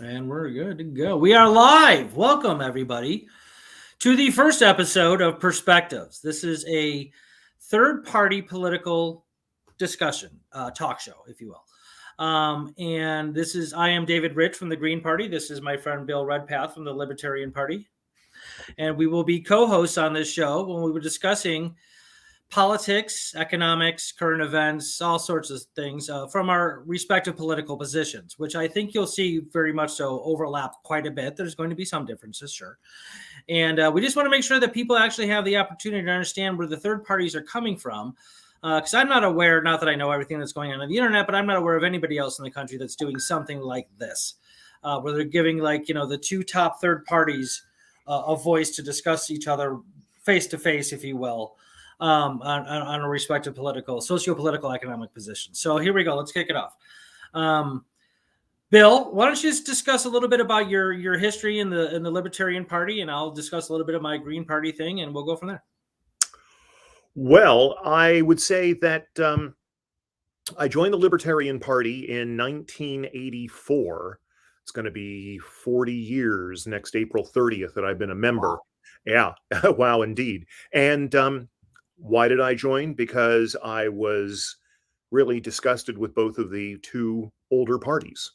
And we're good to go. We are live. Welcome, everybody, to the first episode of Perspectives. This is a third-party political discussion, talk show, if you will. And I am David Rych from the Green Party. This is my friend Bill Redpath from the Libertarian Party. And we will be co-hosts on this show when we were discussing politics, economics, current events, all sorts of things from our respective political positions, which I think you'll see very much so overlap quite a bit. There's going to be some differences, sure. And we just want to make sure that people actually have the opportunity to understand where the third parties are coming from. Because I'm not aware, not that I know everything that's going on the internet, but I'm not aware of anybody else in the country that's doing something like this, where they're giving the two top third parties a voice to discuss each other face to face, if you will. On a respective socio-political, economic position. So here we go. Let's kick it off. Bill, why don't you just discuss a little bit about your history in the Libertarian Party, and I'll discuss a little bit of my Green Party thing, and we'll go from there. Well, I would say that I joined the Libertarian Party in 1984. It's going to be 40 years next April 30th that I've been a member. Wow. Yeah, wow, indeed. And why did I join? Because I was really disgusted with both of the two older parties.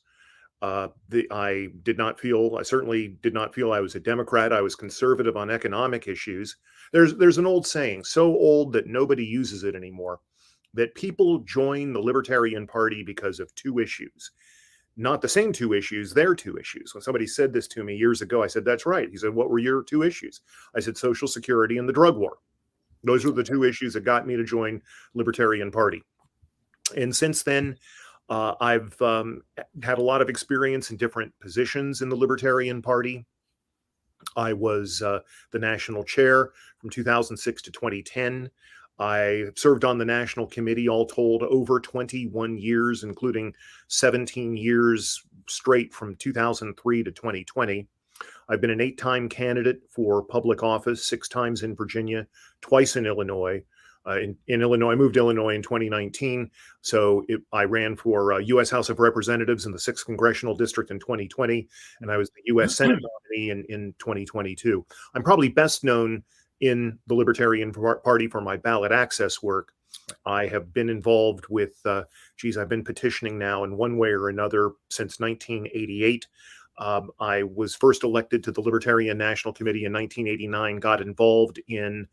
I certainly did not feel I was a Democrat. I was conservative on economic issues. There's an old saying, so old that nobody uses it anymore, that people join the Libertarian Party because of two issues. Not the same two issues, their two issues. When somebody said this to me years ago, I said, that's right. He said, what were your two issues? I said, Social Security and the drug war. Those were the two issues that got me to join Libertarian Party. And since then, I've had a lot of experience in different positions in the Libertarian Party. I was the national chair from 2006 to 2010. I served on the national committee, all told, over 21 years, including 17 years straight from 2003 to 2020. I've been an 8-time candidate for public office, 6 times in Virginia, twice in Illinois. In Illinois, I moved to Illinois in 2019. So I ran for U.S. House of Representatives in the 6th Congressional District in 2020, and I was the U.S. Senate nominee in 2022. I'm probably best known in the Libertarian Party for my ballot access work. I have been involved with, I've been petitioning now in one way or another since 1988. I was first elected to the Libertarian National Committee in 1989, got involved in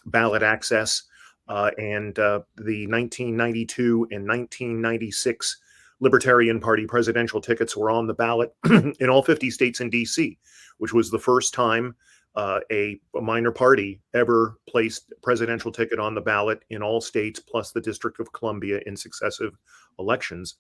ballot access, and the 1992 and 1996 Libertarian Party presidential tickets were on the ballot in all 50 states and DC, which was the first time a minor party ever placed a presidential ticket on the ballot in all states, plus the District of Columbia in successive elections.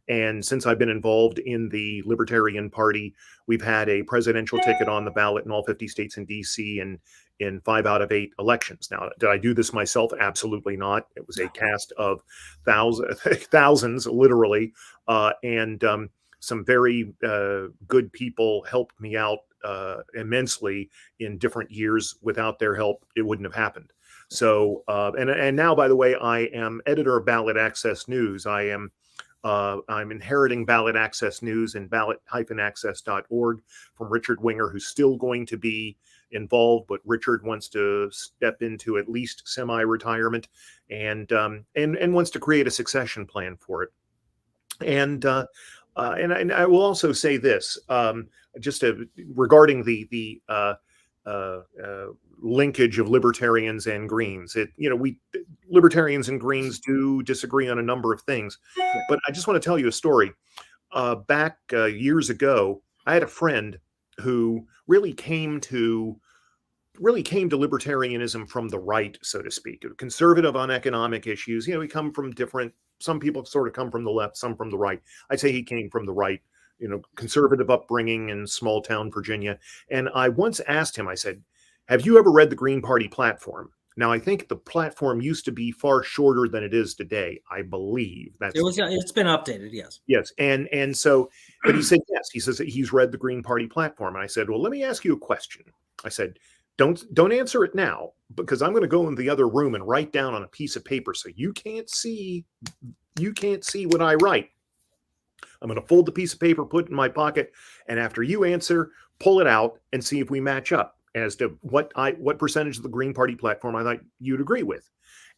And since I've been involved in the Libertarian Party, we've had a presidential ticket on the ballot in all 50 states and DC and in 5 out of 8 elections. Now, did I do this myself? Absolutely not. It was a cast of thousands, literally, and some very good people helped me out immensely in different years. Without their help, it wouldn't have happened. So, and now, by the way, I am editor of Ballot Access News. I'm inheriting Ballot Access News and ballot-access.org from Richard Winger, who's still going to be involved, but Richard wants to step into at least semi-retirement and wants to create a succession plan for it. And I will also say this, regarding the linkage of libertarians and Greens. Libertarians and Greens do disagree on a number of things, but I just want to tell you a story. Back years ago, I had a friend who really came to libertarianism from the right, so to speak. Conservative on economic issues. We come from some people sort of come from the left, some from the right. I'd say he came from the right, conservative upbringing in small town Virginia. And I once asked him, I said, have you ever read the Green Party platform? Now, I think the platform used to be far shorter than it is today. I believe it's been updated. Yes. Yes. And so, but he said, yes, he says that he's read the Green Party platform. And I said, well, let me ask you a question. I said, don't answer it now, because I'm going to go in the other room and write down on a piece of paper so you can't see what I write. I'm going to fold the piece of paper, put it in my pocket, and after you answer, pull it out and see if we match up as to what percentage of the Green Party platform I thought you'd agree with.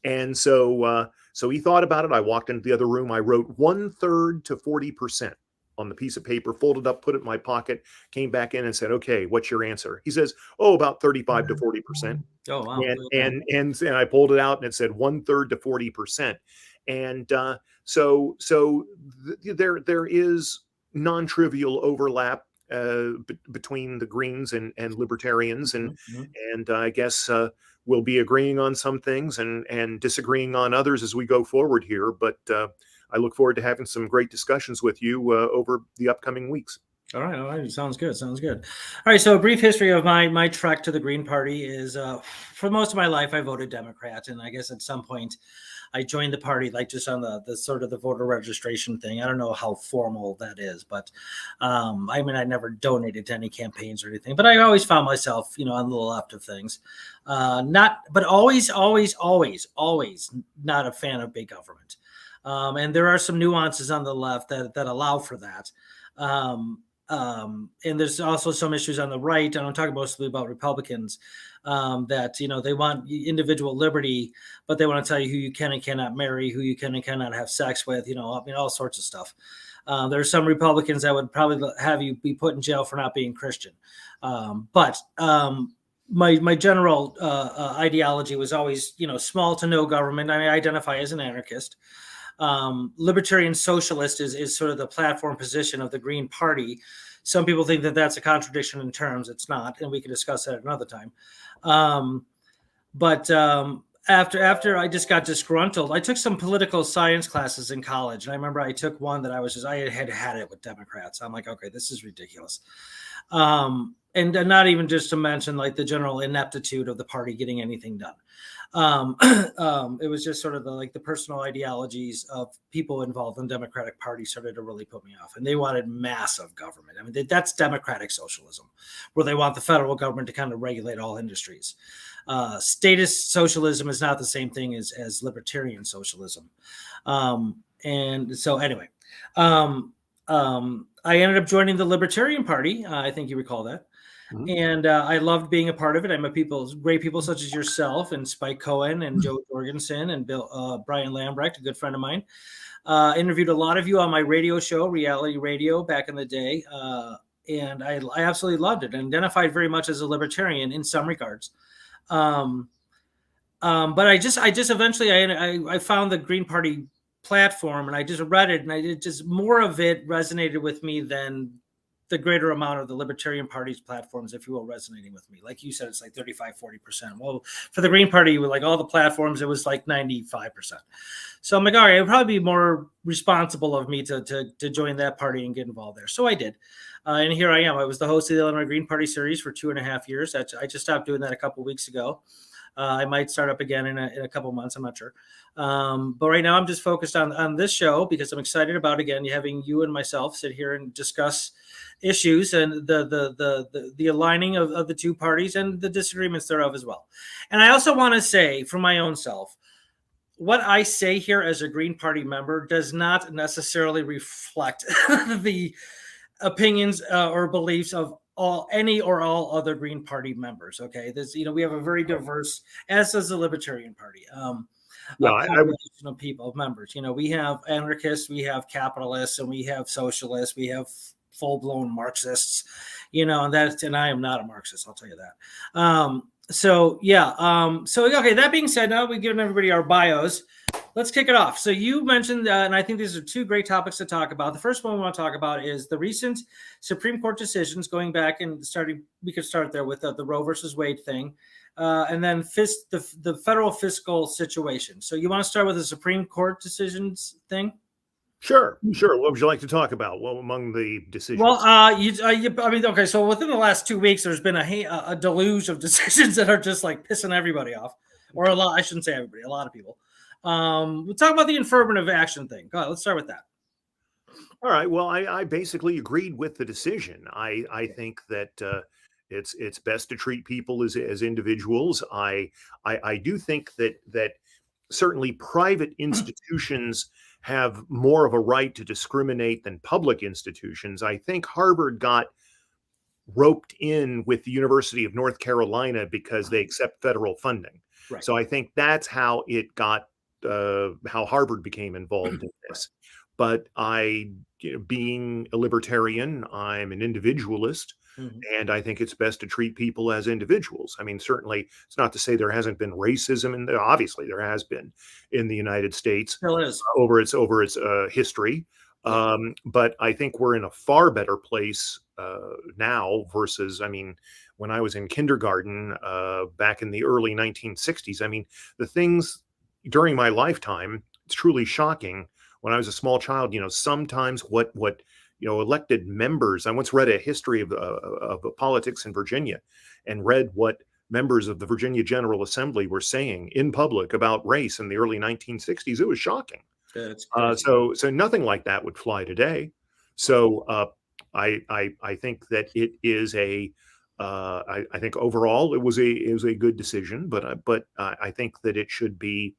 And so he thought about it. I walked into the other room. I wrote 1/3 to 40% on the piece of paper, folded up, put it in my pocket, came back in and said, "Okay, what's your answer?" He says, "Oh, about 35 to 40%." Oh, wow. And I pulled it out and it said 1/3 to 40%. And so there is non-trivial overlap between the Greens and Libertarians, and I guess we'll be agreeing on some things and disagreeing on others as we go forward here. But I look forward to having some great discussions with you over the upcoming weeks. All right. Sounds good. All right. So a brief history of my trek to the Green Party is for most of my life, I voted Democrat. And I guess at some point I joined the party, like just on the sort of the voter registration thing. I don't know how formal that is, but I mean, I never donated to any campaigns or anything, but I always found myself, on the left of things. But always not a fan of big government. And there are some nuances on the left that allow for that. And there's also some issues on the right, and I'm talking mostly about Republicans, that, they want individual liberty, but they want to tell you who you can and cannot marry, who you can and cannot have sex with, all sorts of stuff. There are some Republicans that would probably have you be put in jail for not being Christian. But my general ideology was always, small to no government. I identify as an anarchist. Libertarian socialist is sort of the platform position of the Green Party. Some people think that that's a contradiction in terms. It's not, and we can discuss that another time. But after I just got disgruntled, I took some political science classes in college, and I remember I took one that I had it with Democrats. I'm like, okay, this is ridiculous. And not even just to mention like the general ineptitude of the party getting anything done. It was just sort of the personal ideologies of people involved in the Democratic Party started to really put me off, and they wanted massive government. I mean, that's democratic socialism, where they want the federal government to kind of regulate all industries. Statist socialism is not the same thing as libertarian socialism. And so anyway, I ended up joining the Libertarian Party. I think you recall that. Mm-hmm. And I loved being a part of it. I met great people such as yourself and Spike Cohen and Joe Jorgensen and Brian Lambrecht, a good friend of mine. Interviewed a lot of you on my radio show, Reality Radio, back in the day. And I absolutely loved it and identified very much as a libertarian in some regards. But I just eventually I found the Green Party platform and I just read it, and more of it resonated with me than the greater amount of the Libertarian Party's platforms, if you will, resonating with me. Like you said, it's like 35, 40%. Well, for the Green Party, with like all the platforms, it was like 95%. So I'm like, all right, it would probably be more responsible of me to join that party and get involved there. So I did. And here I am. I was the host of the Illinois Green Party series for 2.5 years. I just stopped doing that a couple of weeks ago. I might start up again in a couple of months. I'm not sure. But right now I'm just focused on this show because I'm excited about, again, having you and myself sit here and discuss issues and the aligning of the two parties and the disagreements thereof as well. And I also want to say for my own self, what I say here as a Green Party member does not necessarily reflect the opinions or beliefs of any or all other Green Party members. Okay. We have a very diverse, as does the Libertarian Party. Population of people, of members. We have anarchists, we have capitalists, and we have socialists, we have full-blown Marxists, and I am not a Marxist, I'll tell you that. Okay, that being said, now we've given everybody our bios. Let's kick it off. So you mentioned, and I think these are two great topics to talk about. The first one we want to talk about is the recent Supreme Court decisions, going back and we could start there with the Roe versus Wade thing, and then the federal fiscal situation. So you want to start with the Supreme Court decisions thing? Sure. What would you like to talk about? Well, among the decisions? Well, okay. So within the last 2 weeks, there's been a deluge of decisions that are just like pissing everybody off, or a lot. I shouldn't say everybody. A lot of people. We'll talk about the affirmative action thing. Go ahead, let's start with that. All right. Well, I basically agreed with the decision. I think that it's best to treat people as individuals. I do think that certainly private institutions have more of a right to discriminate than public institutions. I think Harvard got roped in with the University of North Carolina because they accept federal funding. Right. So I think that's how it got, how Harvard became involved in this. But being a libertarian, I'm an individualist. Mhm. And I think it's best to treat people as individuals. I mean, certainly it's not to say there hasn't been racism, and obviously there has been in the United States Still is. over its history. Yeah. But I think we're in a far better place now versus, I mean, when I was in kindergarten back in the early 1960s, I mean, the things during my lifetime, it's truly shocking. When I was a small child, sometimes what elected members. I once read a history of politics in Virginia, and read what members of the Virginia General Assembly were saying in public about race in the early 1960s. It was shocking. It's So nothing like that would fly today. So I think that it is I think overall it was a good decision, but I think that it should be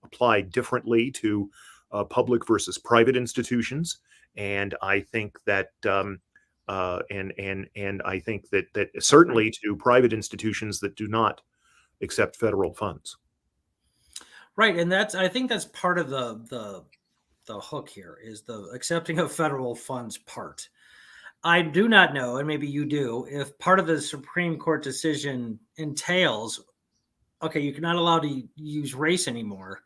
applied differently to public versus private institutions. And I think that and I think that certainly to private institutions that do not accept federal funds. Right, and I think that's part of the hook here, is the accepting of federal funds part. I do not know, and maybe you do, if part of the Supreme Court decision entails, okay, you're not allowed to use race anymore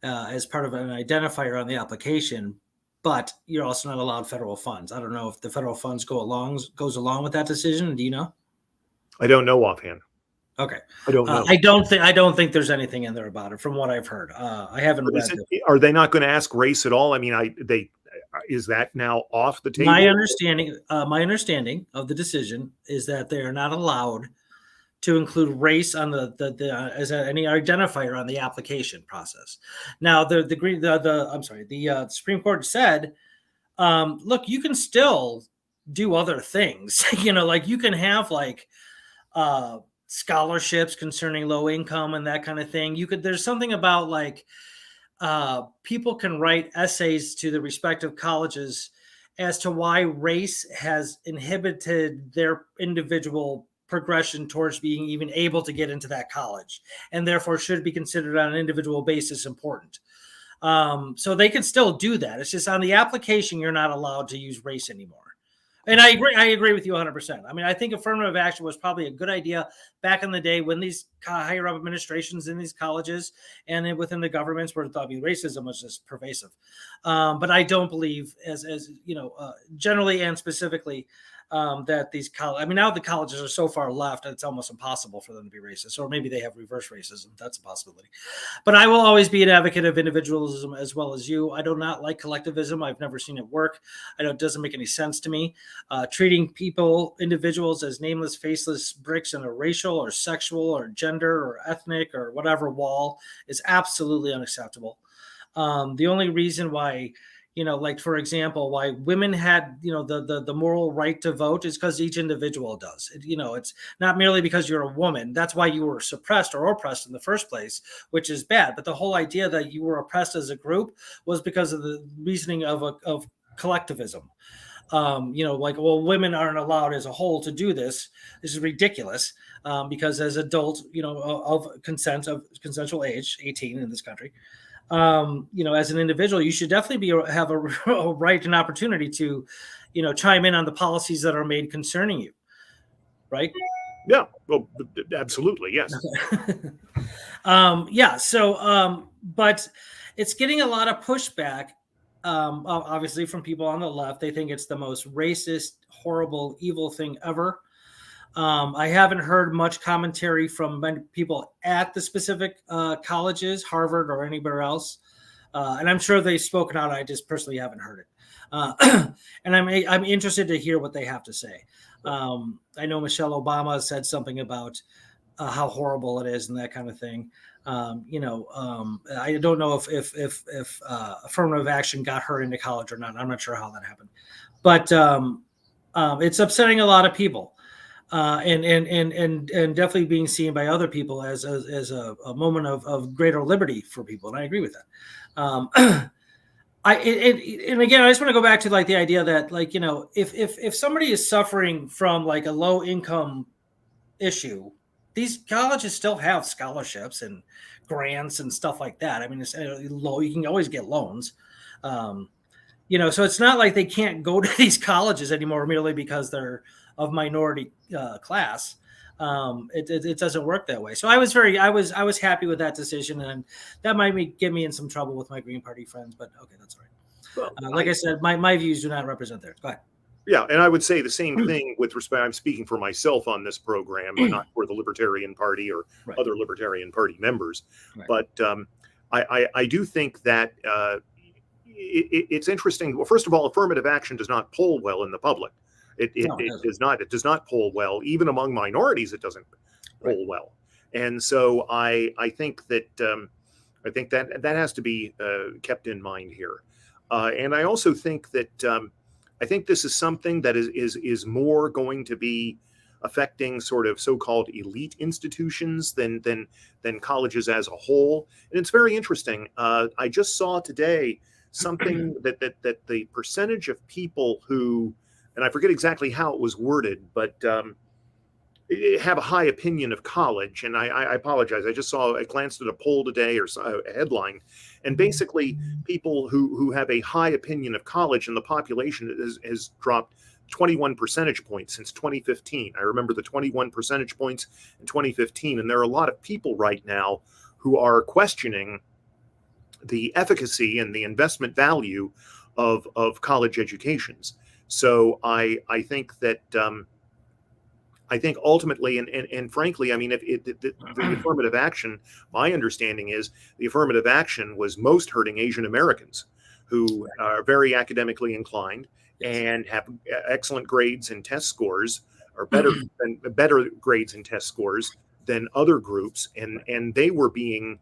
as part of an identifier on the application, but you're also not allowed federal funds. I don't know if the federal funds goes along with that decision. Do you know? I don't know offhand. Okay, I don't know. I don't think there's anything in there about it, from what I've heard. I haven't read. Are they not going to ask race at all? I mean, is that now off the table? My understanding of the decision is that they are not allowed to include race on the as any identifier on the application process. Now, the Supreme Court said, look, you can still do other things. Like you can have like scholarships concerning low income and that kind of thing. There's something about like people can write essays to the respective colleges as to why race has inhibited their individual progression towards being even able to get into that college, and therefore should be considered on an individual basis important. So they can still do that. It's just on the application, you're not allowed to use race anymore. And I agree with you 100%. I mean, I think affirmative action was probably a good idea back in the day when these higher up administrations in these colleges and within the governments where racism was just pervasive. But I don't believe, as generally and specifically, that these now the colleges are so far left that it's almost impossible for them to be racist, or maybe they have reverse racism. That's a possibility. But I will always be an advocate of individualism as well as you. I do not like collectivism. I've never seen it work. It doesn't make any sense to me. Treating individuals as nameless, faceless bricks in a racial or sexual or gender or ethnic or whatever wall is absolutely unacceptable. The only reason why, like, for example, why women had, the moral right to vote is because each individual does. It's not merely because you're a woman. That's why you were suppressed or oppressed in the first place, which is bad. But the whole idea that you were oppressed as a group was because of the reasoning of collectivism. Like, well, women aren't allowed as a whole to do this. This is ridiculous because as adults, of consensual age, 18 in this country, as an individual, you should definitely have a right and opportunity to, chime in on the policies that are made concerning you. Right? Yeah. Well, absolutely. Yes. Yeah. So, but it's getting a lot of pushback, obviously from people on the left. They think it's the most racist, horrible, evil thing ever. I haven't heard much commentary from people at the specific colleges, Harvard or anywhere else. And I'm sure they've spoken out. I just personally haven't heard it. And I'm interested to hear what they have to say. I know Michelle Obama said something about how horrible it is and that kind of thing. I don't know if affirmative action got her into college or not. I'm not sure how that happened, but it's upsetting a lot of people. And definitely being seen by other people as a moment of greater liberty for people. And I agree with that. And again, I just want to go back to like the idea that, like, if somebody is suffering from like a low income issue, these colleges still have scholarships and grants and stuff like that. I mean, it's low. You can always get loans. So it's not like they can't go to these colleges anymore merely because they're of minority class. It doesn't work that way. So I was happy with that decision, and that might get me in some trouble with my Green Party friends, but okay, that's all right. Well, Like I said, my views do not represent theirs. Go ahead. Yeah, and I would say the same thing with respect. I'm speaking for myself on this program, and not for the Libertarian Party or Right. other Libertarian Party members. Right. But I do think that it's interesting. Well, first of all, affirmative action does not poll well in the public. It does not. It does not poll well, even among minorities. It doesn't poll well, and so I think that that has to be kept in mind here. And I also think that I think this is something that is more going to be affecting sort of so-called elite institutions than colleges as a whole. And it's very interesting. I just saw today something that the percentage of people who, and I forget exactly how it was worded, but have a high opinion of college. And I apologize. I glanced at a poll today or a headline, and basically people who have a high opinion of college in the population has dropped 21 percentage points since 2015. I remember the 21 percentage points in 2015. And there are a lot of people right now who are questioning the efficacy and the investment value of college educations. So I think that I think ultimately, and frankly, I mean, if the affirmative action, my understanding is the affirmative action was most hurting Asian Americans who are very academically inclined and have excellent grades and test scores, or better grades and test scores than other groups, and they were being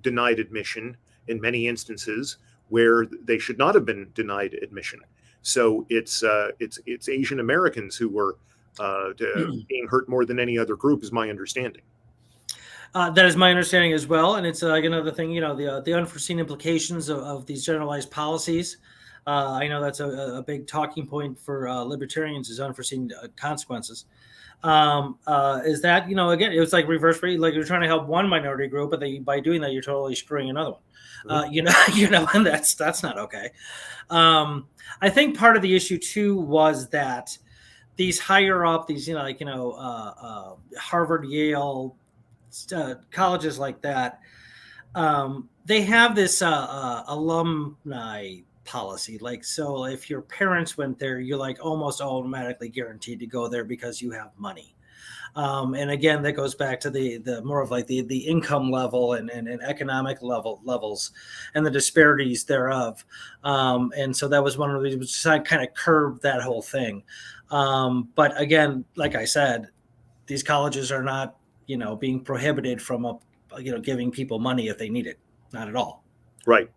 denied admission in many instances where they should not have been denied admission. So it's Asian Americans who were being hurt more than any other group, is my understanding. That is my understanding as well, and it's another thing. The unforeseen implications of these generalized policies. I know that's a big talking point for libertarians, is unforeseen consequences. Is that, again, it was like reverse rate, like you're trying to help one minority group, but by doing that, you're totally screwing another one. And that's not okay. I think part of the issue too was that these higher up, these Harvard, Yale, colleges like that, they have this alumni policy. Like, so if your parents went there, you're like almost automatically guaranteed to go there because you have money. And again, that goes back to the more of like the income level and economic levels and the disparities thereof. And so that was one of the reasons to kind of curb that whole thing. But again, like I said, these colleges are not, being prohibited from giving people money if they need it. Not at all. Right.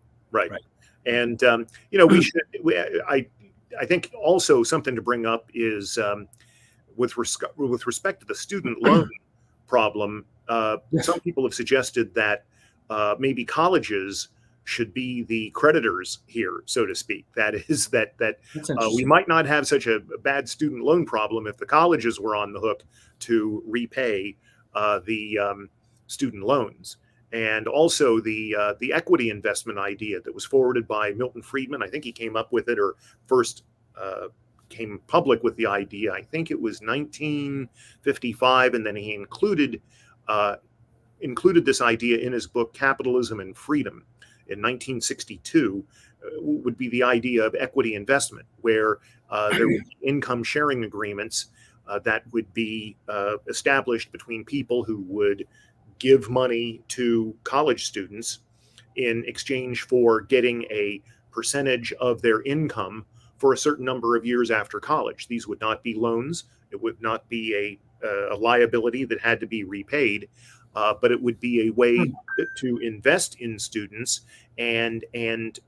And I think also something to bring up is with respect to the student loan problem. Some people have suggested that maybe colleges should be the creditors here, so to speak. That is that we might not have such a bad student loan problem if the colleges were on the hook to repay the student loans. And also the equity investment idea that was forwarded by Milton Friedman. I think he came up with it, or first came public with the idea. I think it was 1955, and then he included this idea in his book Capitalism and Freedom in 1962. Would be the idea of equity investment, where there would be income sharing agreements that would be established between people who would give money to college students in exchange for getting a percentage of their income for a certain number of years after college. These would not be loans. It would not be a liability that had to be repaid, but it would be a way to invest in students and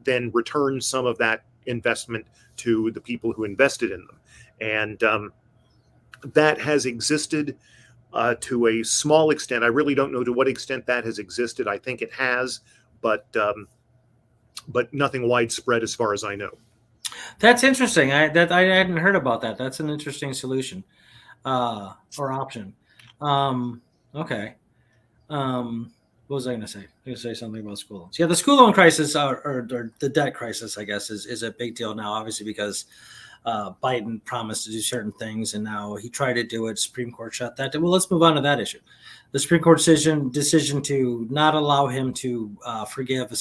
then return some of that investment to the people who invested in them. And that has existed to a small extent. I really don't know to what extent that has existed. I think it has, but but nothing widespread as far as I know. That's interesting. I hadn't heard about that. That's an interesting solution or option. Okay. What was I going to say? I was going to say something about school loans. Yeah, the school loan crisis or the debt crisis, I guess, is a big deal now, obviously, because Biden promised to do certain things, and now he tried to do it. Supreme Court shut that down. Well, let's move on to that issue. The Supreme Court decision to not allow him to forgive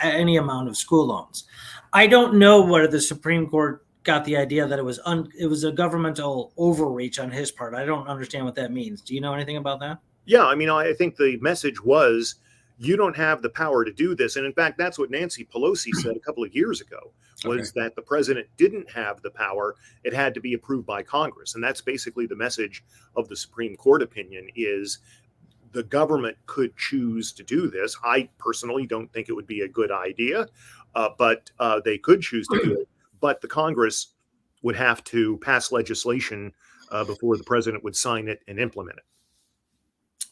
any amount of school loans. I don't know whether the Supreme Court got the idea that it was a governmental overreach on his part. I don't understand what that means. Do you know anything about that? Yeah, I mean, I think the message was, you don't have the power to do this. And in fact, that's what Nancy Pelosi said a couple of years ago, was that the president didn't have the power. It had to be approved by Congress. And that's basically the message of the Supreme Court opinion, is the government could choose to do this. I personally don't think it would be a good idea, but they could choose to do it. But the Congress would have to pass legislation before the president would sign it and implement it.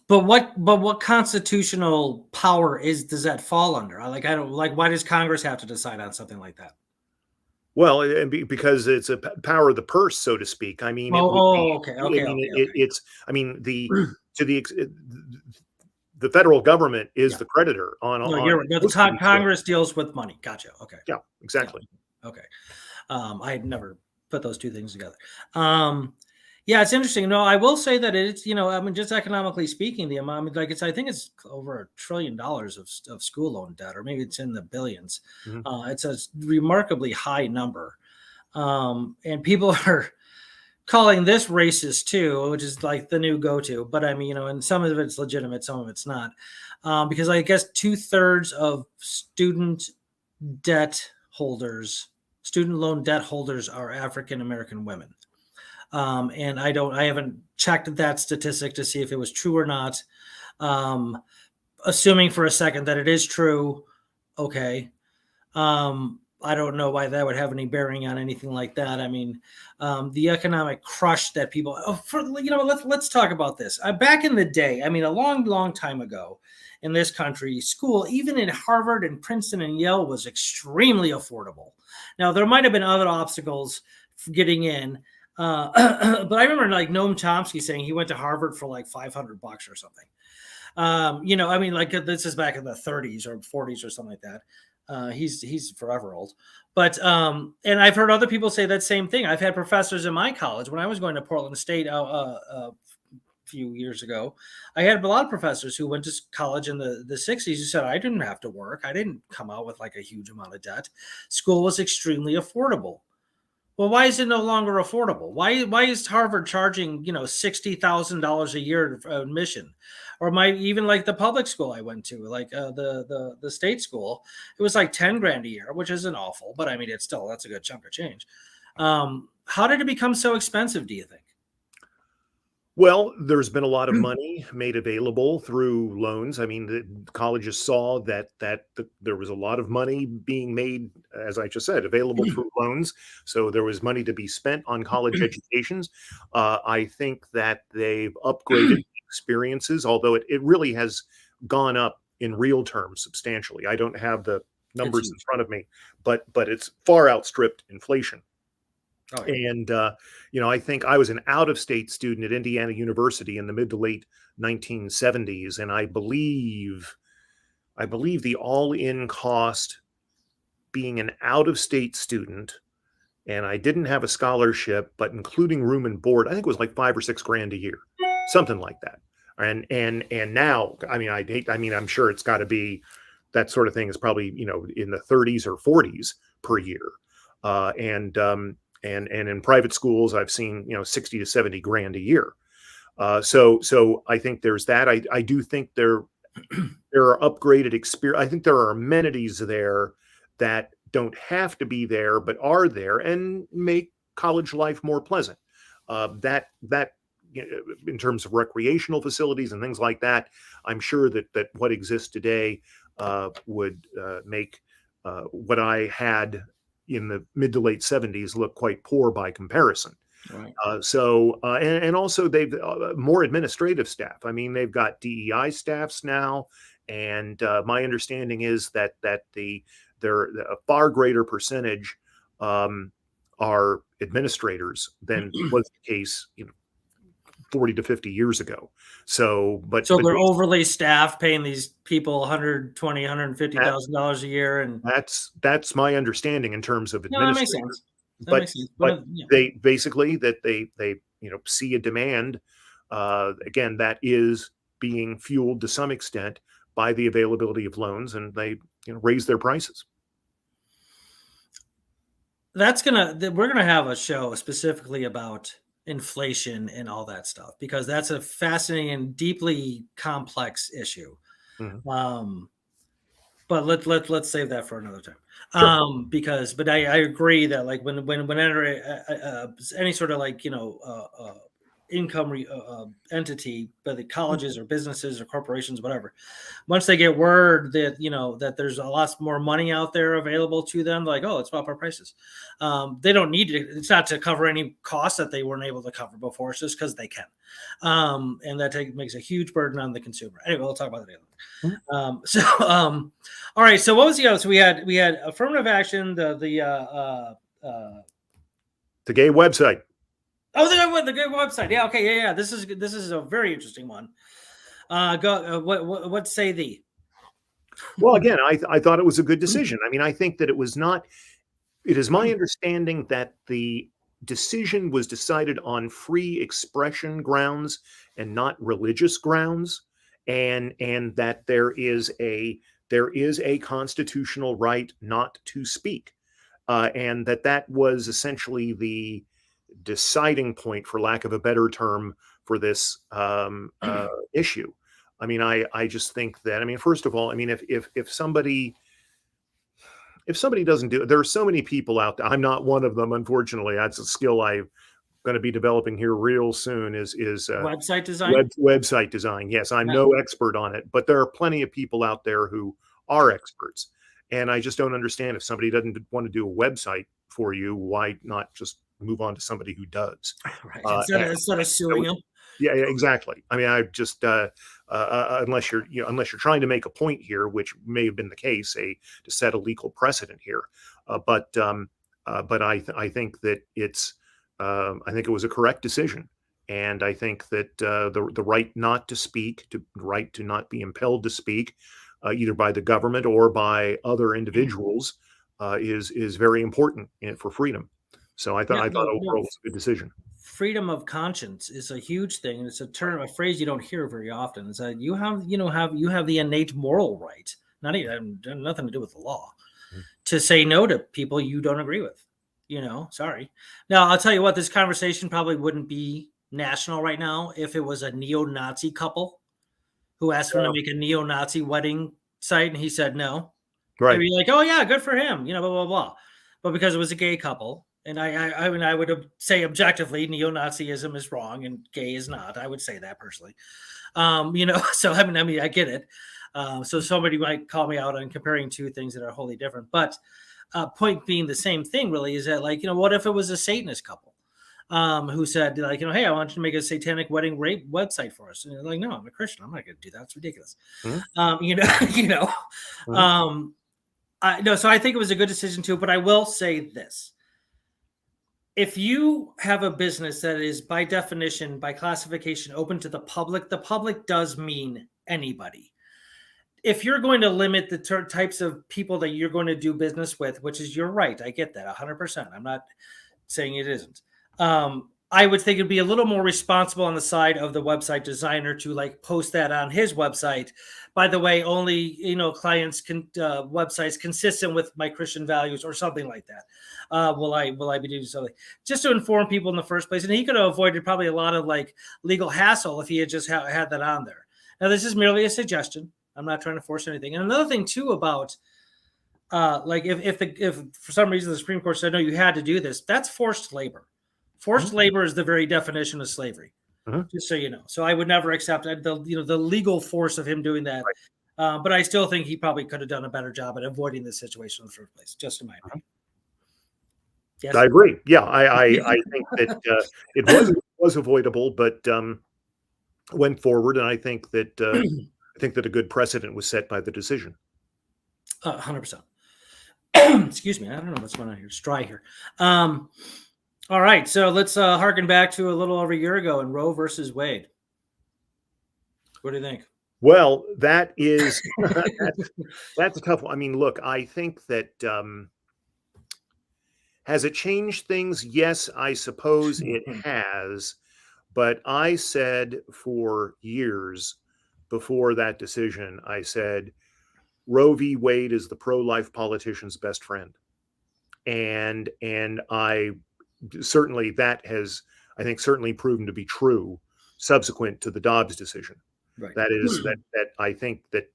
But what constitutional power does that fall under? Why does Congress have to decide on something like that? Well, because it's a power of the purse, so to speak. I mean, the federal government is the creditor on Congress deals with money. Gotcha. Okay. Yeah, exactly. Okay. I had never put those two things together. Yeah, it's interesting. No, I will say that it's, just economically speaking, the amount, I think it's over $1 trillion of school loan debt, or maybe it's in the billions. Mm-hmm. It's a remarkably high number. And people are calling this racist too, which is like the new go-to. But I mean, and some of it's legitimate, some of it's not. Because I guess 2/3 of student loan debt holders are African-American women. And I haven't checked that statistic to see if it was true or not. Assuming for a second that it is true. Okay. I don't know why that would have any bearing on anything like that. I mean, the economic crush that people, let's talk about this. Back in the day, I mean, a long, long time ago in this country, school, even in Harvard and Princeton and Yale, was extremely affordable. Now, there might've been other obstacles for getting in. But I remember Noam Chomsky saying he went to Harvard for like $500 or something. This is back in the 30s or 40s or something like that. He's forever old. But and I've heard other people say that same thing. I've had professors in my college when I was going to Portland State a few years ago. I had a lot of professors who went to college in the 60s who said, I didn't have to work. I didn't come out with like a huge amount of debt. School was extremely affordable. Well, why is it no longer affordable? Why is Harvard charging, $60,000 a year for admission? Or even like the public school I went to, like the state school, it was like $10,000 a year, which isn't awful, but I mean, that's a good chunk of change. How did it become so expensive, do you think? Well, there's been a lot of money made available through loans. I mean, the colleges saw that there was a lot of money being made, as I just said, available through loans. So there was money to be spent on college educations. I think that they've upgraded experiences, although it really has gone up in real terms substantially. I don't have the numbers in front of me, but it's far outstripped inflation. Oh, yeah. And, I think I was an out-of-state student at Indiana University in the mid to late 1970s. And I believe the all-in cost being an out-of-state student, and I didn't have a scholarship, but including room and board, I think it was like $5,000 or $6,000 a year, something like that. And now, I'm sure it's got to be, that sort of thing is probably, in the 30s or 40s per year. And in private schools, I've seen, 60 to 70 grand a year. So I think there's that. I do think there are upgraded experience. I think there are amenities there that don't have to be there, but are there and make college life more pleasant. That in terms of recreational facilities and things like that, I'm sure that what exists today would make what I had in the mid to late 70s look quite poor by comparison. Right. And also they've more administrative staff. I mean, they've got DEI staffs now, and my understanding is that the a far greater percentage are administrators than was the case, 40 to 50 years ago. So, but they're overly staffed, paying these people $120,000, $150,000 a year, and that's my understanding in terms of no, that makes administrators. sense. That makes sense. But they basically they see a demand. Again, that is being fueled to some extent by the availability of loans, and they raise their prices. We're gonna have a show specifically about inflation and all that stuff, because that's a fascinating and deeply complex issue. Mm-hmm. But let's save that for another time. Sure. But I agree that like whenever any sort of income entity, whether colleges or businesses or corporations, whatever, once they get word that that there's a lot more money out there available to them, like, oh, let's up our prices. They don't need it. It's not to cover any costs that they weren't able to cover before. It's just because they can, and that makes a huge burden on the consumer. Anyway, we'll talk about that later. Mm-hmm. All right. So what was the other? So we had affirmative action, the gay website. Oh, the gay website. Yeah. Okay. Yeah. This is a very interesting one. What say thee? Well, again, I thought it was a good decision. I mean, I think that it was not. It is my understanding that the decision was decided on free expression grounds and not religious grounds, and that there is a constitutional right not to speak, and that was essentially the deciding point, for lack of a better term, for this issue. I mean, I just think that, I mean, first of all, I mean, if somebody doesn't do it, there are so many people out there. I'm not one of them, unfortunately. That's a skill I'm going to be developing here real soon. Is website design. Website design. Yes, I'm no expert on it, but there are plenty of people out there who are experts, and I just don't understand, if somebody doesn't want to do a website for you, why not just move on to somebody who does? Right. Instead of suing them. Yeah, exactly. I mean, I just unless you're trying to make a point here, which may have been the case, to set a legal precedent here, but I think that I think it was a correct decision, and I think that the right not to speak, right to not be impelled to speak, either by the government or by other individuals, is very important for freedom. So I thought overall it was a good decision. Freedom of conscience is a huge thing. It's a phrase you don't hear very often. It's that you have the innate moral right, nothing to do with the law, to say no to people you don't agree with. Sorry. Now I'll tell you what, this conversation probably wouldn't be national right now if it was a neo-Nazi couple who asked him to make a neo-Nazi wedding site and he said no. Right. They'd be like, oh yeah, good for him, blah blah blah. But because it was a gay couple. And I mean, I would say objectively, neo-Nazism is wrong and gay is not. I would say that personally, So I mean, I get it. So somebody might call me out on comparing two things that are wholly different. But point being the same thing, really, is that what if it was a Satanist couple who said hey, I want you to make a satanic wedding rape website for us? And they're like, no, I'm a Christian. I'm not going to do that. It's ridiculous. Mm-hmm. No, so I think it was a good decision too. But I will say this. If you have a business that is by definition, by classification, open to the public does mean anybody. If you're going to limit the types of people that you're going to do business with, which is, you're right, I get that 100%. I'm not saying it isn't. I would think it'd be a little more responsible on the side of the website designer to post that on his website. By the way, only clients can websites consistent with my Christian values or something like that. Will I be doing something just to inform people in the first place? And he could have avoided probably a lot of legal hassle if he had just had that on there. Now, this is merely a suggestion. I'm not trying to force anything. And another thing too about if for some reason the Supreme Court said no, you had to do this, that's forced labor. Forced labor is the very definition of slavery, just so you know. So I would never accept the legal force of him doing that. Right. But I still think he probably could have done a better job at avoiding this situation in the first place, just in my opinion. Yes. I agree. Yeah, I think that it was avoidable, but went forward, and I think that a good precedent was set by the decision. 100%. Excuse me. I don't know what's going on here. It's dry here. All right. So let's harken back to a little over a year ago in Roe versus Wade. What do you think? Well, that is that's a tough one. I mean, look, I think that has it changed things? Yes, I suppose it has. But I said for years before that decision, I said Roe v. Wade is the pro-life politician's best friend, and I certainly that has, I think, certainly proven to be true subsequent to the Dobbs decision. Right. That is that I think that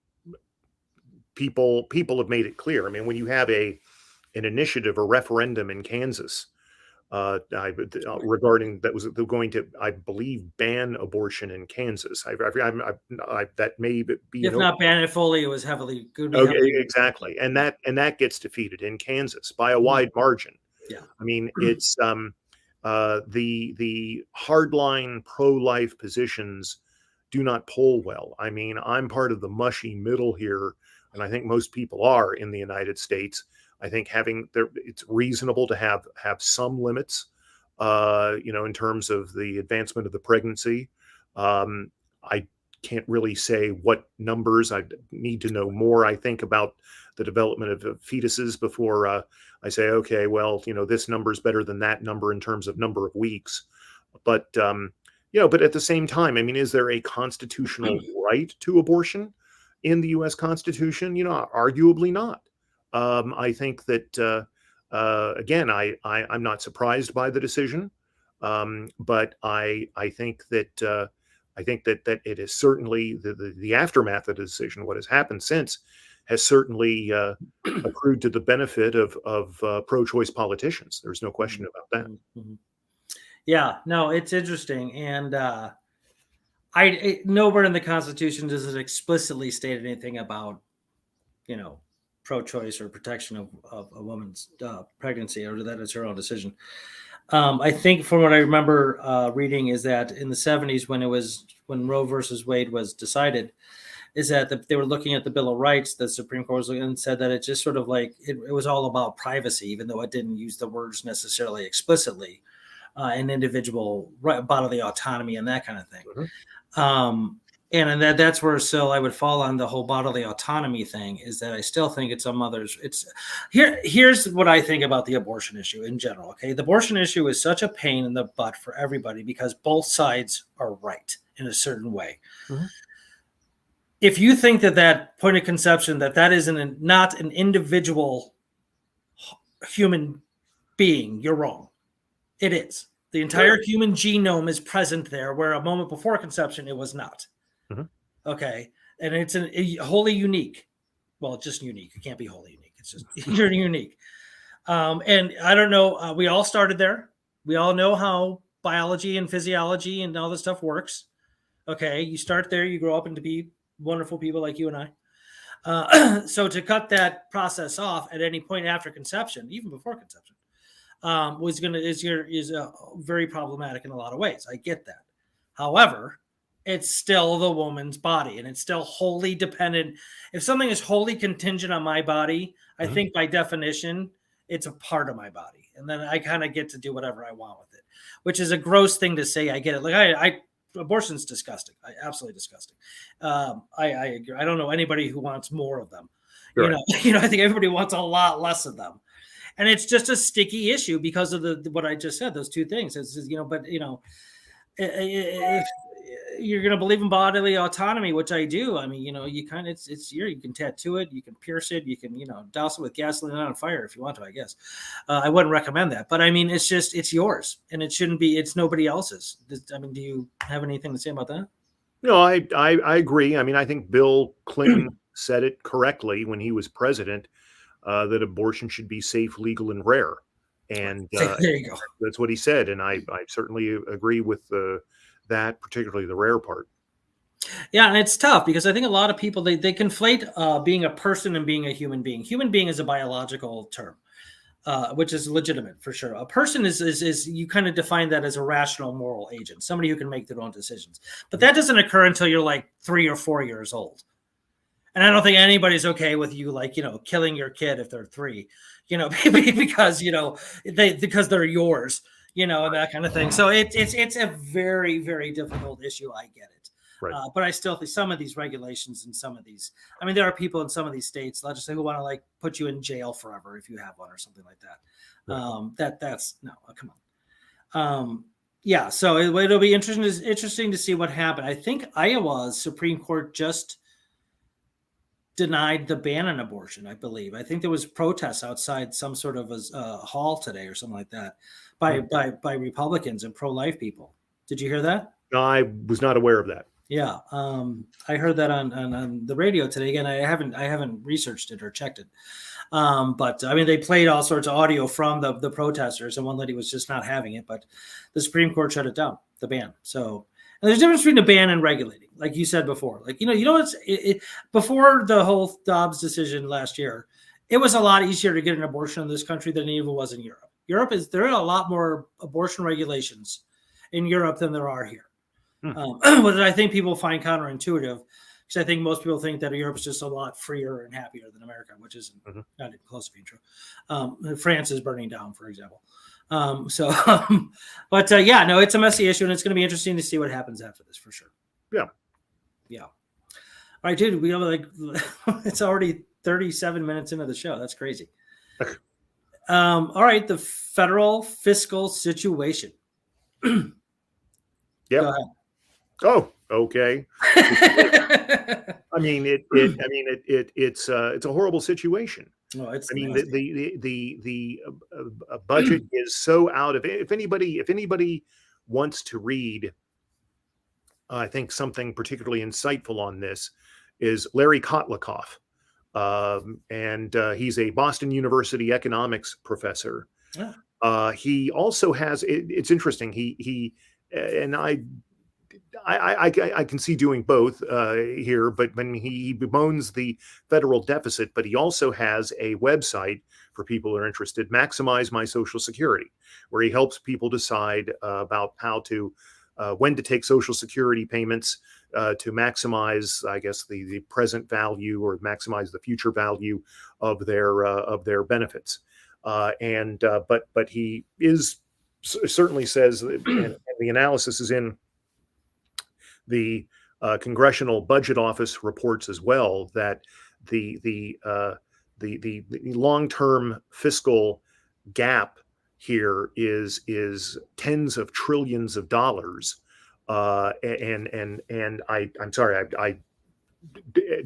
people have made it clear. I mean, when you have an initiative, a referendum in Kansas regarding that was going to, I believe, ban abortion in Kansas. That may be, if not ban it fully, it was heavily good. Okay, exactly, and that gets defeated in Kansas by a wide margin. Yeah, I mean, it's the hardline pro-life positions do not poll well. I mean, I'm part of the mushy middle here, and I think most people are in the United States. I think it's reasonable to have some limits, in terms of the advancement of the pregnancy. I can't really say what numbers. I need to know more, I think, about the development of fetuses before I say, okay, well, this number is better than that number in terms of number of weeks. But but at the same time, I mean, is there a constitutional right to abortion in the U.S. Constitution? Arguably not. I think that again, I'm not surprised by the decision, but I think that it is certainly the aftermath of the decision. What has happened since has certainly accrued to the benefit of pro-choice politicians. There's no question about that. Mm-hmm. Yeah, no, it's interesting, and nowhere in the Constitution does it explicitly state anything about, pro-choice or protection of a woman's pregnancy, or that it's her own decision. I think from what I remember reading is that in the 70s, when Roe versus Wade was decided, is that they were looking at the Bill of Rights, the Supreme Court was looking and said that it just sort of like it was all about privacy, even though it didn't use the words necessarily explicitly, and individual bodily autonomy and that kind of thing. Mm-hmm. And that's where still I would fall on the whole bodily autonomy thing, is that I still think it's here's what I think about the abortion issue in general. Okay. The abortion issue is such a pain in the butt for everybody because both sides are right in a certain way. Mm-hmm. If you think that point of conception, that is not an individual human being, you're wrong. It is. The entire human genome is present there, where a moment before conception, it was not. Mm-hmm. Okay. And it's wholly unique. Well, just unique. It can't be wholly unique. It's just you're unique. And I don't know. We all started there. We all know how biology and physiology and all this stuff works. Okay. You start there, you grow up into be wonderful people like you and I. So to cut that process off at any point after conception, even before conception, is very problematic in a lot of ways. I get that. However, it's still the woman's body, and it's still wholly dependent. If something is wholly contingent on my body, I think by definition, it's a part of my body. And then I kind of get to do whatever I want with it, which is a gross thing to say. I get it. Like abortion's disgusting. Absolutely disgusting. I agree. I don't know anybody who wants more of them. Sure. I think everybody wants a lot less of them. And it's just a sticky issue because of what I just said, those two things. If you're going to believe in bodily autonomy, which I do. I mean, you kind of, you can tattoo it, you can pierce it, you can, douse it with gasoline on fire if you want to, I guess. I wouldn't recommend that, but I mean, it's yours, and it shouldn't be, it's nobody else's. I mean, do you have anything to say about that? No, I agree. I mean, I think Bill Clinton said it correctly when he was president, that abortion should be safe, legal, and rare. And there you go. That's what he said. And I certainly agree with that, particularly the rare part. Yeah, and it's tough because I think a lot of people, they conflate being a person and being a human being. Human being is a biological term, which is legitimate for sure. A person is you kind of define that as a rational moral agent, somebody who can make their own decisions. But that doesn't occur until you're like 3 or 4 years old. And I don't think anybody's okay with you, like, killing your kid if they're 3, because, because they're yours, and that kind of thing. So it's a very, very difficult issue. I get it. Right. But I still think some of these regulations and some of these, I mean, there are people in some of these states, legislators, who want to like put you in jail forever if you have one or something like that. Right. That's no, come on. Yeah. So it'll be interesting to see what happened. I think Iowa's Supreme Court just denied the ban on abortion. I believe. I think there was protests outside some sort of a hall today or something like that by Republicans and pro-life people. Did you hear that? I was not aware of that. Yeah, I heard that on the radio today. Again, I haven't researched it or checked it, but I mean, they played all sorts of audio from the protesters, and one lady was just not having it. But the Supreme Court shut it down, the ban. So, and there's a difference between a ban and regulating, like you said before. Like before the whole Dobbs decision last year, it was a lot easier to get an abortion in this country than it even was in Europe. There are a lot more abortion regulations in Europe than there are here. What I think people find counterintuitive, because I think most people think that Europe is just a lot freer and happier than America, which isn't not even close to being true. France is burning down, for example. But it's a messy issue, and it's going to be interesting to see what happens after this, for sure. Yeah. All right, dude. We have it's already 37 minutes into the show. That's crazy. All right, the federal fiscal situation. Yeah. Go ahead. Oh, okay. I mean, it's a horrible situation. Oh, it's. I mean, the budget is so out of. If anybody wants to read, I think something particularly insightful on this is Larry Kotlikoff, and he's a Boston University economics professor. Yeah. He also has. It's interesting. He and I can see doing both here, but when he bemoans the federal deficit, but he also has a website for people who are interested, Maximize My Social Security, where he helps people decide about how to, when to take Social Security payments to maximize, I guess, the present value or maximize the future value of their benefits. But he certainly says, and the analysis is in the Congressional Budget Office reports as well, that the long-term fiscal gap here is tens of trillions of dollars, and I'm sorry, I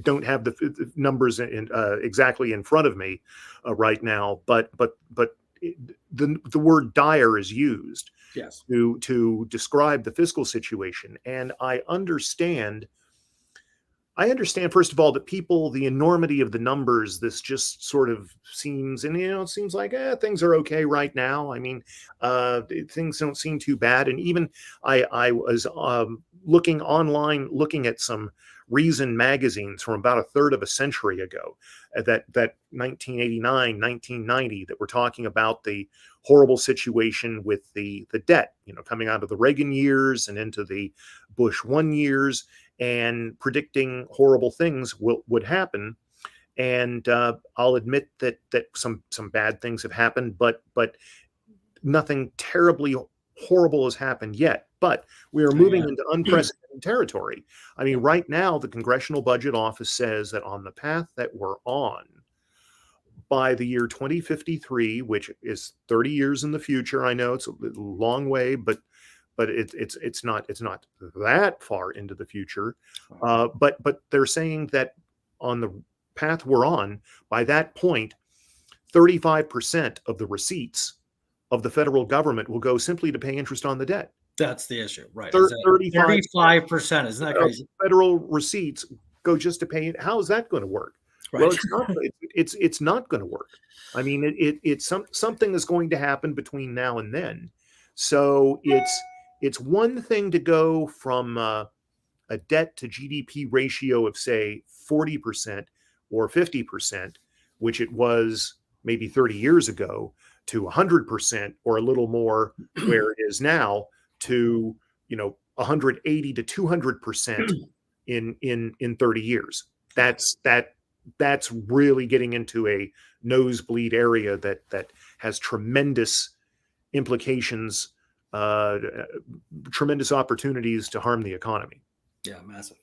don't have the numbers exactly in front of me right now, but the word dire is used. Yes. To describe the fiscal situation. And I understand, first of all, that the enormity of the numbers, this just sort of seems, and it seems like things are okay right now. I mean, things don't seem too bad. And even I was looking online, looking at some Reason magazines from about a third of a century ago, that 1989, 1990, that were talking about the horrible situation with the debt, coming out of the Reagan years and into the Bush 1 years, and predicting horrible things would happen. And I'll admit that some bad things have happened, but nothing terribly horrible has happened yet. But we are moving into unprecedented territory. I mean, right now, the Congressional Budget Office says that on the path that we're on, by the year 2053, which is 30 years in the future, I know it's a long way, but it's not that far into the future. But they're saying that on the path we're on, by that point, 35% of the receipts of the federal government will go simply to pay interest on the debt. That's the issue, right? 35%. Isn't that crazy? Federal receipts go just to pay. How is that going to work? Right. Well, it's not. It's not going to work. I mean, it's something is going to happen between now and then. So it's one thing to go from a debt to GDP ratio of, say, 40% or 50%, which it was maybe 30 years ago, to 100% or a little more, where it is now, to 180 to 200% in 30 years. that's really getting into a nosebleed area that has tremendous implications, tremendous opportunities to harm the economy. Yeah, massive.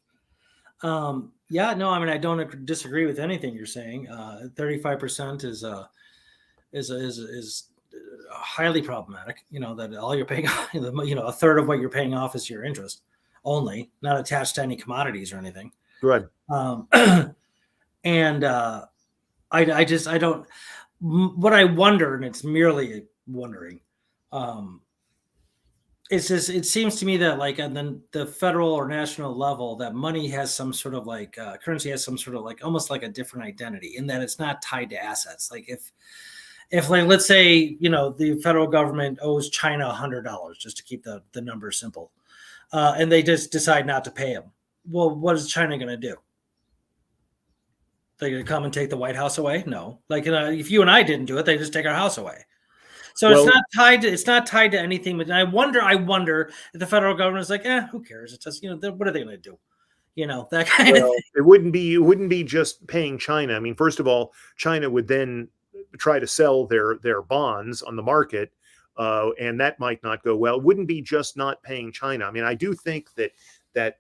Yeah, no, I mean, I don't disagree with anything you're saying. 35% is highly problematic. You know, that all you're paying, you know, a third of what you're paying off is your interest only, not attached to any commodities or anything. Good. And I don't. What I wonder, and it's merely wondering, it's just, it seems to me that like on the federal or national level, that money has some sort of like currency has some sort of like almost like a different identity in that it's not tied to assets. Like if like let's say, you know, the federal government owes China $100 just to keep the number simple, and they just decide not to pay them. Well, what is China going to do? They're going to come and take the White House away? No. Like if you and I didn't do it, they just take our house away. So it's not tied to anything. But I wonder if the federal government is like, who cares? It's just, you know, what are they going to do? You know, that kind of thing. It wouldn't be just paying China. I mean, first of all, China would then try to sell their bonds on the market, and that might not go well. It wouldn't be just not paying China. I mean, I do think that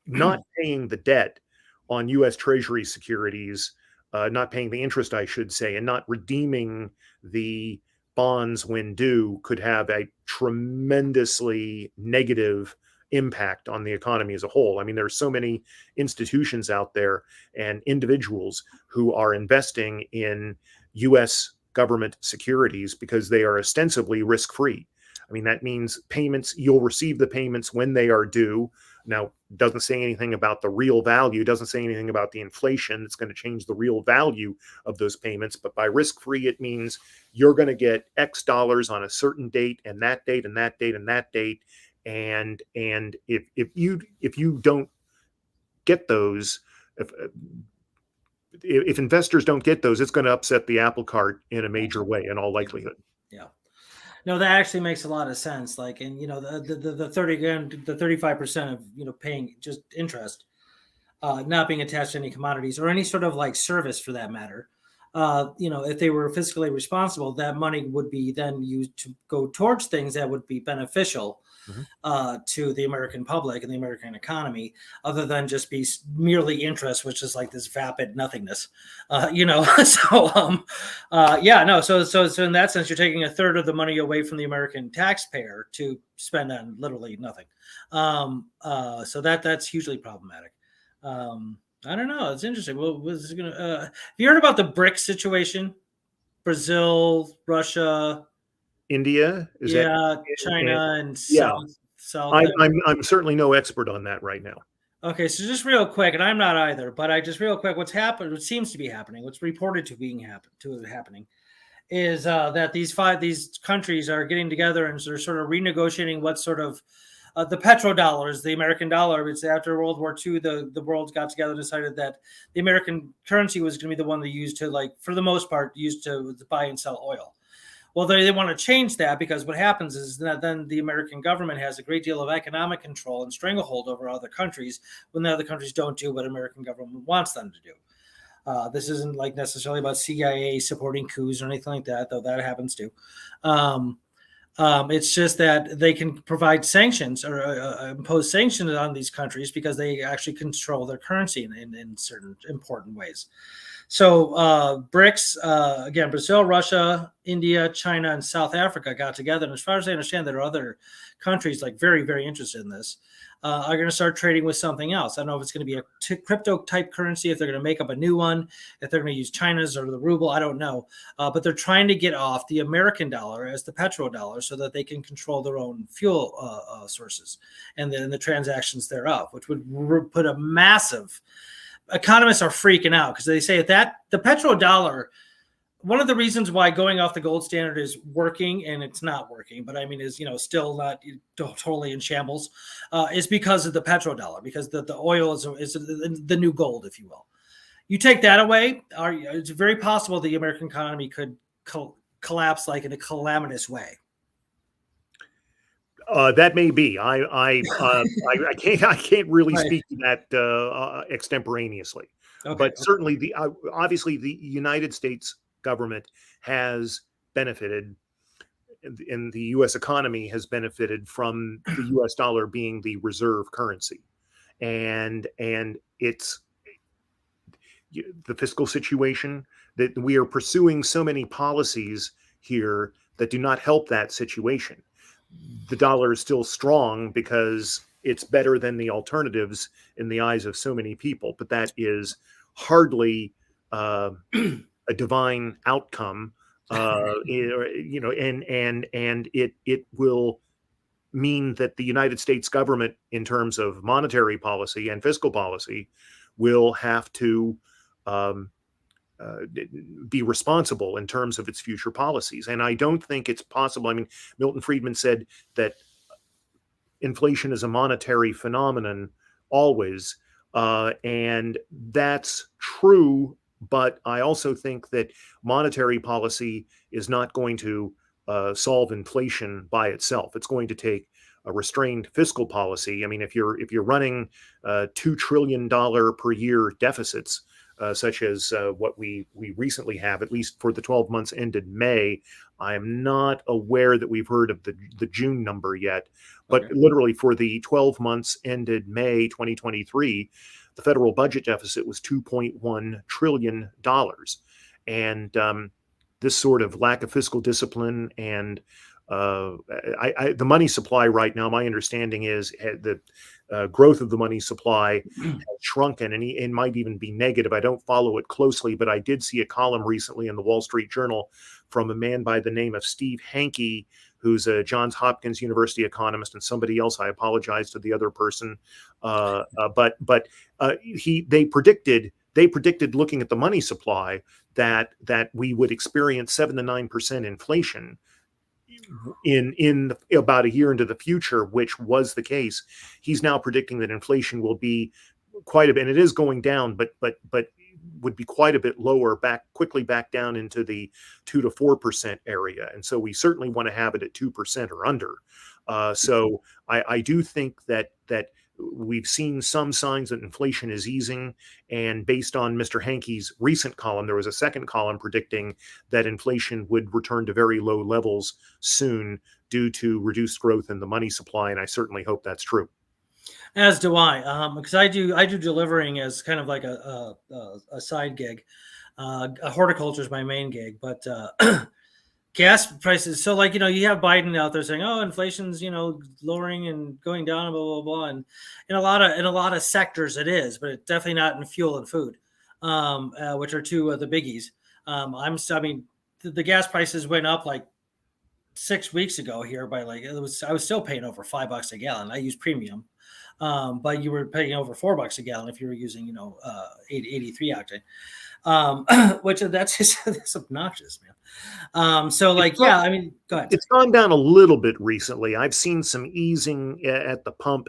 not paying the debt on U.S. Treasury securities, not paying the interest, I should say, and not redeeming the bonds when due could have a tremendously negative impact on the economy as a whole. I mean, there are so many institutions out there and individuals who are investing in U.S. government securities because they are ostensibly risk-free. I mean, that means payments, you'll receive the payments when they are due. Now, doesn't say anything about the real value, doesn't say anything about the inflation that's going to change the real value of those payments. But by risk-free, it means you're going to get X dollars on a certain date and that date and that date and that date. And if you don't get those, if investors don't get those, it's going to upset the apple cart in a major way in all likelihood. Yeah. No, that actually makes a lot of sense. Like, and you know, the 35% of, you know, paying just interest, not being attached to any commodities or any sort of like service for that matter. You know, if they were fiscally responsible, that money would be then used to go towards things that would be beneficial to the American public and the American economy, other than just be merely interest, which is like this vapid nothingness, you know. So, yeah, no. So in that sense, you're taking a third of the money away from the American taxpayer to spend on literally nothing. So that's hugely problematic. I don't know. It's interesting. Well, was going to? Have you heard about the BRICS situation? Brazil, Russia, India, is that China and South. I'm certainly no expert on that right now. Okay, so just real quick, and I'm not either, but I just real quick, what's happened? What seems to be happening? What's reported to being happening is that these countries are getting together and they're sort of renegotiating what sort of the petrodollars, the American dollar, which after World War II, the world got together and decided that the American currency was going to be the one they used to, like, for the most part, used to buy and sell oil. Well, they want to change that because what happens is that then the American government has a great deal of economic control and stranglehold over other countries when the other countries don't do what American government wants them to do. This isn't like necessarily about CIA supporting coups or anything like that, though that happens too. It's just that they can provide sanctions or impose sanctions on these countries because they actually control their currency in certain important ways. So BRICS, again, Brazil, Russia, India, China, and South Africa got together. And as far as I understand, there are other countries like very, very interested in this, are going to start trading with something else. I don't know if it's going to be a crypto type currency, if they're going to make up a new one, if they're going to use China's or the ruble, I don't know. But they're trying to get off the American dollar as the petrodollar so that they can control their own fuel sources and then the transactions thereof, which would put a massive... Economists are freaking out because they say that the petrodollar, one of the reasons why going off the gold standard is working, and it's not working, but I mean, is, you know, still not totally in shambles, is because of the petrodollar, because the oil is the new gold, if you will. You take that away, it's very possible the American economy could collapse like in a calamitous way. That may be. I can't really Right. speak to that extemporaneously, Okay. but certainly the obviously the United States government has benefited, and the U.S. economy has benefited from the U.S. dollar being the reserve currency, and it's the fiscal situation that we are pursuing so many policies here that do not help that situation. The dollar is still strong because it's better than the alternatives in the eyes of so many people, but that is hardly a divine outcome. And it will mean that the United States government, in terms of monetary policy and fiscal policy, will have to um, be responsible in terms of its future policies. And I don't think it's possible. I mean, Milton Friedman said that inflation is a monetary phenomenon always, and that's true. But I also think that monetary policy is not going to solve inflation by itself. It's going to take a restrained fiscal policy. I mean, if you're running $2 trillion per year deficits, such as what we recently have, at least for the 12 months ended May. I am not aware that we've heard of the June number yet, but Okay. literally for the 12 months ended May 2023, the federal budget deficit was $2.1 trillion. And this sort of lack of fiscal discipline and the money supply right now, my understanding is the growth of the money supply has shrunken, and it might even be negative. I don't follow it closely, but I did see a column recently in the Wall Street Journal from a man by the name of Steve Hanke, who's a Johns Hopkins University economist, and somebody else. I apologize to the other person, but they predicted looking at the money supply that we would experience 7 to 9% inflation in about a year into the future, which was the case. He's now predicting that inflation will be quite a bit, and it is going down, but would be quite a bit lower, quickly back down into the 2 to 4% area. And so we certainly want to have it at 2% or under. So I do think that we've seen some signs that inflation is easing. And based on Mr. Hanke's recent column, there was a second column predicting that inflation would return to very low levels soon due to reduced growth in the money supply. And I certainly hope that's true. As do I, because I do delivering as kind of like a side gig. Horticulture is my main gig, but gas prices. So, like, you have Biden out there saying, "Oh, inflation's lowering and going down, blah blah blah," and in a lot of sectors it is, but it's definitely not in fuel and food, which are two of the biggies. I mean, the gas prices went up like 6 weeks ago here by I was still paying over $5 a gallon. I use premium. But you were paying over $4 a gallon if you were using, 83 octane, which that's obnoxious, man. So yeah, I mean, go ahead. It's gone down a little bit recently. I've seen some easing at the pump.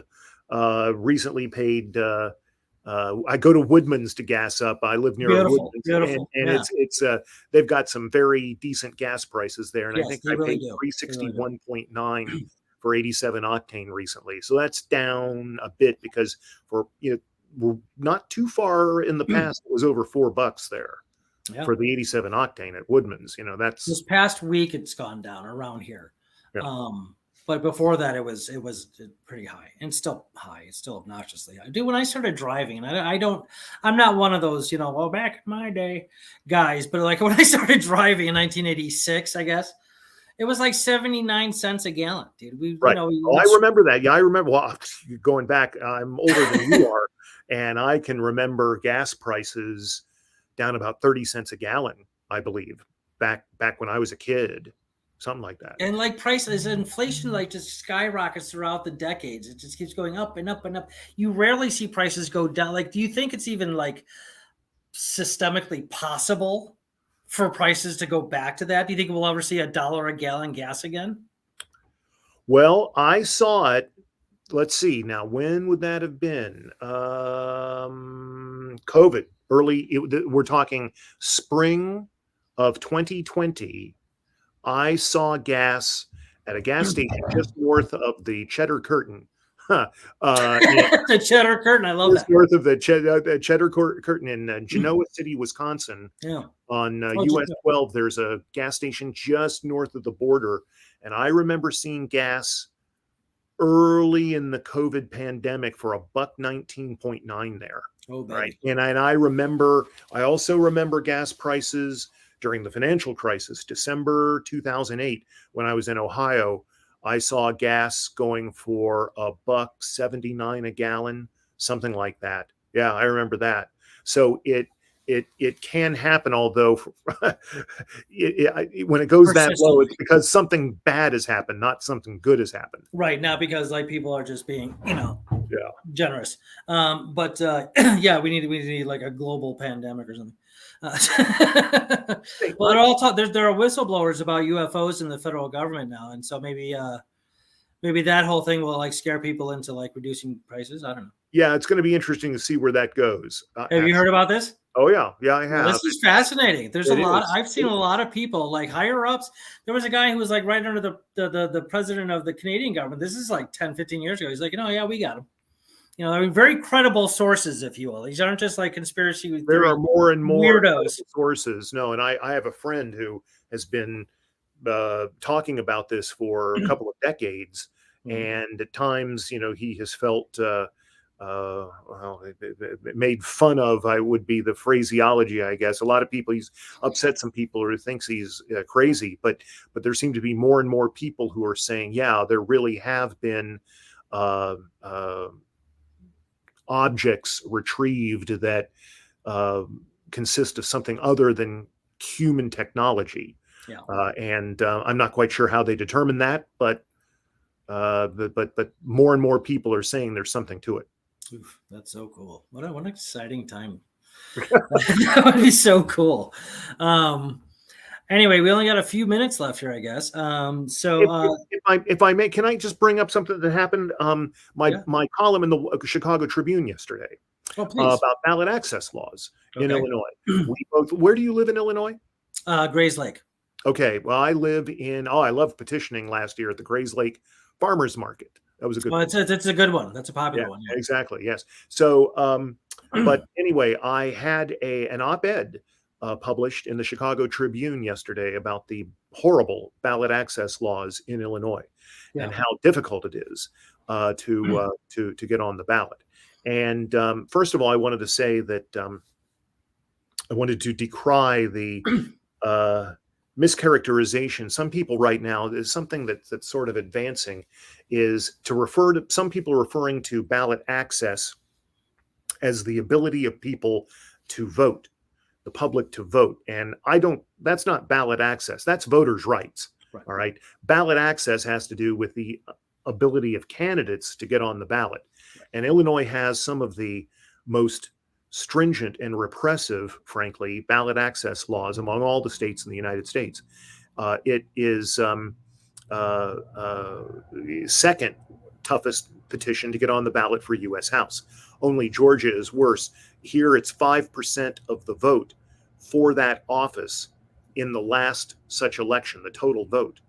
Recently paid. I go to Woodman's to gas up. I live near Woodman's, beautiful, and yeah. it's they've got some very decent gas prices there, and Yes, I think they I really paid do. 361.9 for 87 octane recently. So that's down a bit because we're not too far in the past. It was over $4 there for the 87 octane at Woodman's. That's this past week it's gone down around here. Yeah. But before that it was pretty high, and still high. It's still obnoxiously high. Dude, when I started driving, and I'm not one of those, well, back in my day guys, but like when I started driving in 1986, I guess, it was like 79 cents a gallon, dude. Right. I remember that. Yeah, I remember. Well, going back, I'm older than you are, and I can remember gas prices down about 30 cents a gallon, I believe, back when I was a kid, something like that. And like prices, inflation just skyrockets throughout the decades. It just keeps going up and up and up. You rarely see prices go down. Like, do you think it's even systemically possible for prices to go back to that? Do you think we'll ever see $1 a gallon gas again? Well, I saw it. Let's see. Now, when would that have been? COVID. We're talking spring of 2020. I saw gas at a gas station just north of the Cheddar Curtain. The Cheddar Curtain, I love that. North of the Cheddar Curtain in Genoa City, Wisconsin. Yeah. On US 12, there's a gas station just north of the border. And I remember seeing gas early in the COVID pandemic for $1.19.9 there. Oh, baby. Right. And I also remember gas prices during the financial crisis, December 2008, when I was in Ohio. I saw gas going for $1.79 a gallon, something like that. Yeah, I remember that. So it can happen, although when it goes that low, it's because something bad has happened, not something good has happened. Right, not because like people are just being, generous. But yeah, we need like a global pandemic or something. Well, there are whistleblowers about UFOs in the federal government now, and so maybe that whole thing will like scare people into like reducing prices. I don't know. Yeah, it's going to be interesting to see where that goes. Have you heard about this? Oh yeah, I have. Well, this is fascinating. There's a lot. I've seen a lot of people like higher ups. There was a guy who was like right under the president of the Canadian government. This is like 10, 15 years ago. He's like, yeah, we got him. I mean, very credible sources, if you will. These aren't just like conspiracy. There are more and more weirdos sources. No, and I have a friend who has been talking about this for a couple of decades, and at times, he has felt made fun of. I would be the phraseology, I guess. A lot of people, he's upset some people or thinks he's crazy, but there seem to be more and more people who are saying, yeah, there really have been objects retrieved that consist of something other than human technology. Yeah. And I'm not quite sure how they determine that, but more and more people are saying there's something to it. Oof, that's so cool. What an exciting time. That would be so cool. Anyway, we only got a few minutes left here, I guess. If I may, can I just bring up something that happened? My column in the Chicago Tribune yesterday about ballot access laws in Illinois. Where do you live in Illinois? Grays Lake. Okay. Well, I live I love petitioning last year at the Grays Lake Farmers Market. That was a good one. It's a good one. That's a popular one. Yeah. Exactly. Yes. So, but anyway, I had an op-ed published in the Chicago Tribune yesterday about the horrible ballot access laws in Illinois and how difficult it is to get on the ballot. And first of all, I wanted to say that I wanted to decry the mischaracterization. Some people right now, there's something that's sort of advancing, is to refer to, some people are referring to ballot access as the ability of people to vote, the public to vote. And that's not ballot access. That's voters' rights. Right. All right. Ballot access has to do with the ability of candidates to get on the ballot. Right. And Illinois has some of the most stringent and repressive, frankly, ballot access laws among all the states in the United States. It is second toughest petition to get on the ballot for U.S. House. Only Georgia is worse. Here, it's 5% of the vote for that office in the last such election, the total vote.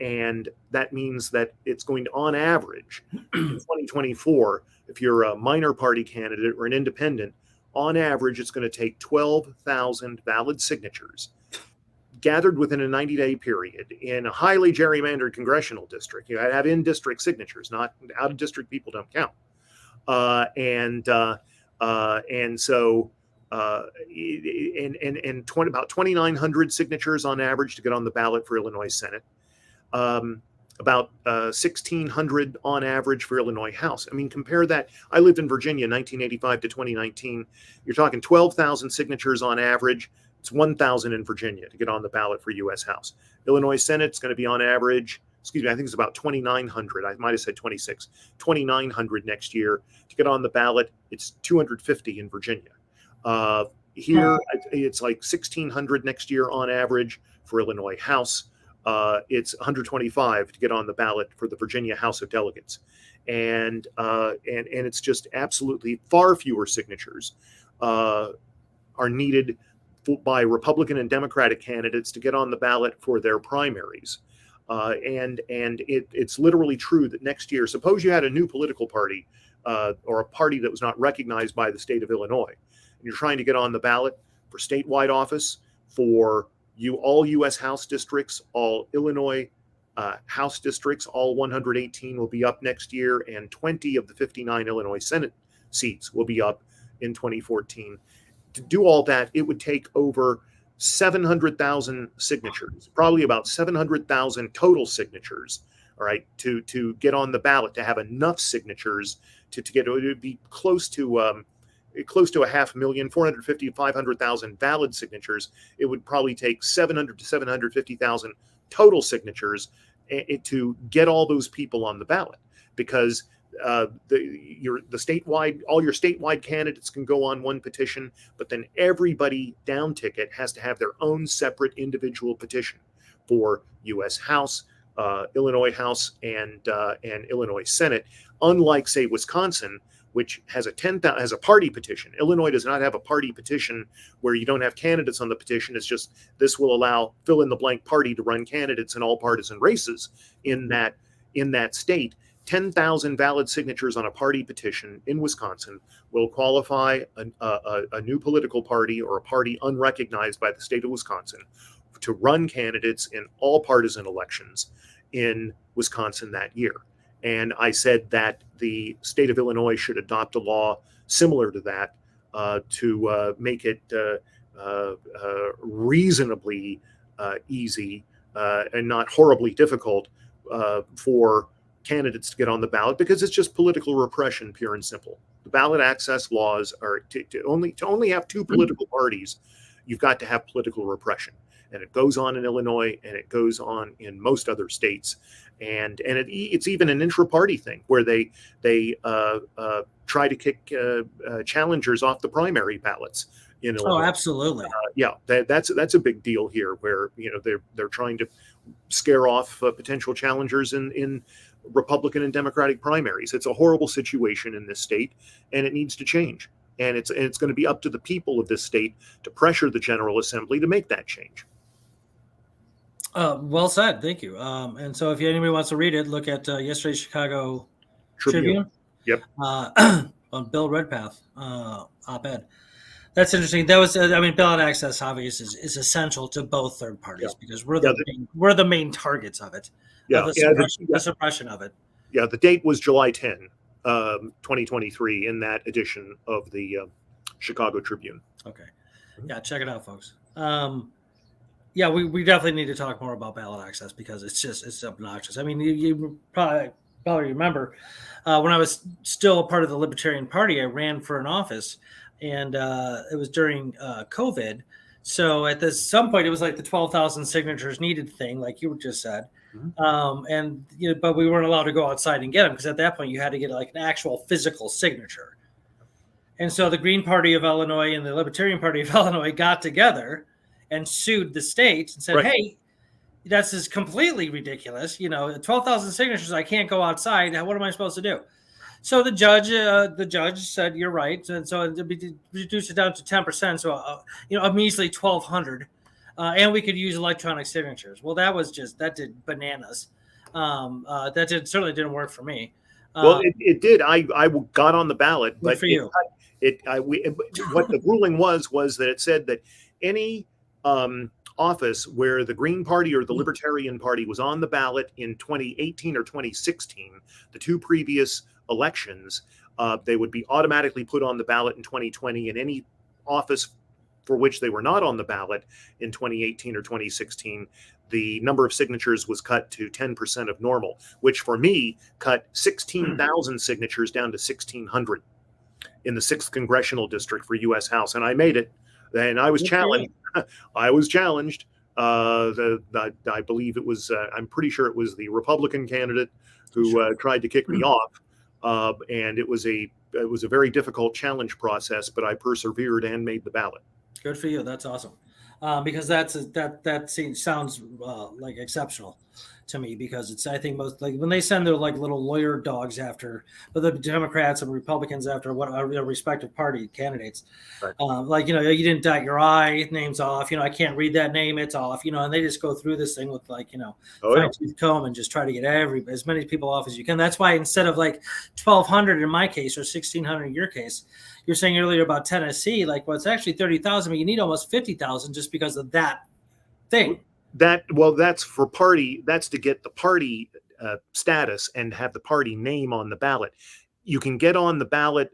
And that means that it's going to, on average, in 2024, if you're a minor party candidate or an independent, on average, it's going to take 12,000 valid signatures gathered within a 90-day period in a highly gerrymandered congressional district. You have in-district signatures, not out-of-district people don't count. And so about 2,900 signatures on average to get on the ballot for Illinois Senate. About 1,600 on average for Illinois House. I mean, compare that. I lived in Virginia 1985 to 2019. You're talking 12,000 signatures on average. It's 1,000 in Virginia to get on the ballot for U.S. House. Illinois Senate is going to be on average, I think it's about 2,900. I might have said 26. 2,900 next year. To get on the ballot, it's 250 in Virginia. Here, it's like 1,600 next year on average for Illinois House. It's 125 to get on the ballot for the Virginia House of Delegates. And it's just absolutely far fewer signatures are needed by Republican and Democratic candidates to get on the ballot for their primaries. It's literally true that next year, suppose you had a new political party or a party that was not recognized by the state of Illinois, and you're trying to get on the ballot for statewide office for all U.S. House districts, all Illinois House districts, all 118 will be up next year, and 20 of the 59 Illinois Senate seats will be up in 2014. To do all that, it would take over 700,000 signatures, probably about 700,000 total signatures, all right, to get on the ballot, to have enough signatures to get, it would be close to a 500,000, 450 to 500,000 valid signatures. It would probably take 700 to 750,000 total signatures to get all those people on the ballot, because all your statewide candidates can go on one petition, but then everybody down ticket has to have their own separate individual petition for U.S. House, Illinois House, and Illinois Senate. Unlike, say, Wisconsin, which has a party petition. Illinois does not have a party petition where you don't have candidates on the petition. It's just, this will allow fill in the blank party to run candidates in all partisan races in that state. 10,000 valid signatures on a party petition in Wisconsin will qualify a new political party or a party unrecognized by the state of Wisconsin to run candidates in all partisan elections in Wisconsin that year. And I said that the state of Illinois should adopt a law similar to that to make it reasonably easy and not horribly difficult for candidates to get on the ballot, because it's just political repression, pure and simple. The ballot access laws are to only have two political parties. You've got to have political repression, and it goes on in Illinois, and it goes on in most other states, and it's even an intra-party thing where they try to kick challengers off the primary ballots in Illinois. Oh, absolutely. Yeah, that's a big deal here, where they're trying to scare off potential challengers in Republican and Democratic primaries. It's a horrible situation in this state, and it needs to change. And it's going to be up to the people of this state to pressure the General Assembly to make that change. Well said. Thank you. And so if anybody wants to read it, look at yesterday's Chicago Tribune. Yep. On Bill Redpath op-ed. That's interesting. That was, ballot access obviously is essential to both third parties, because we're the main targets of it. Yeah, the suppression of it. Yeah, the date was July 10, 2023 in that edition of the Chicago Tribune. Okay. Yeah, check it out, folks. Yeah, we definitely need to talk more about ballot access, because it's obnoxious. I mean, you probably remember when I was still a part of the Libertarian Party, I ran for an office, and it was during COVID. So at some point, it was like the 12,000 signatures needed thing, like you just said. Mm-hmm. But we weren't allowed to go outside and get them, because at that point you had to get like an actual physical signature. And so the Green Party of Illinois and the Libertarian Party of Illinois got together and sued the state and said, right, hey, this is completely ridiculous. 12,000 signatures, I can't go outside. What am I supposed to do? So the judge said, you're right. And so it reduced it down to 10%. So, a measly 1,200. And we could use electronic signatures. Well, that did bananas. That certainly didn't work for me. Well, it did. I got on the ballot, but for you. What the ruling was that it said that any office where the Green Party or the Libertarian Party was on the ballot in 2018 or 2016, the two previous elections, they would be automatically put on the ballot in 2020, and any office for which they were not on the ballot in 2018 or 2016, the number of signatures was cut to 10% of normal, which for me cut 16,000 signatures down to 1,600 in the 6th Congressional District for U.S. House. And I made it, and I was challenged. I was challenged. I believe it was, I'm pretty sure it was the Republican candidate who tried to kick me off. And it was a very difficult challenge process, but I persevered and made the ballot. Good for you. That's awesome. Because that sounds like exceptional to me, because it's, I think most, like when they send their like little lawyer dogs after the Democrats and Republicans after what are their respective party candidates, Right. like, you didn't dot your I, name's off, I can't read that name, it's off, and they just go through this thing with like, fine tooth comb and just try to get as many people off as you can. That's why instead of like 1,200 in my case or 1,600 in your case, you're saying earlier about Tennessee, like, well, it's actually 30,000, but you need almost 50,000 just because of that thing. That's for party. That's to get the party status and have the party name on the ballot. You can get on the ballot,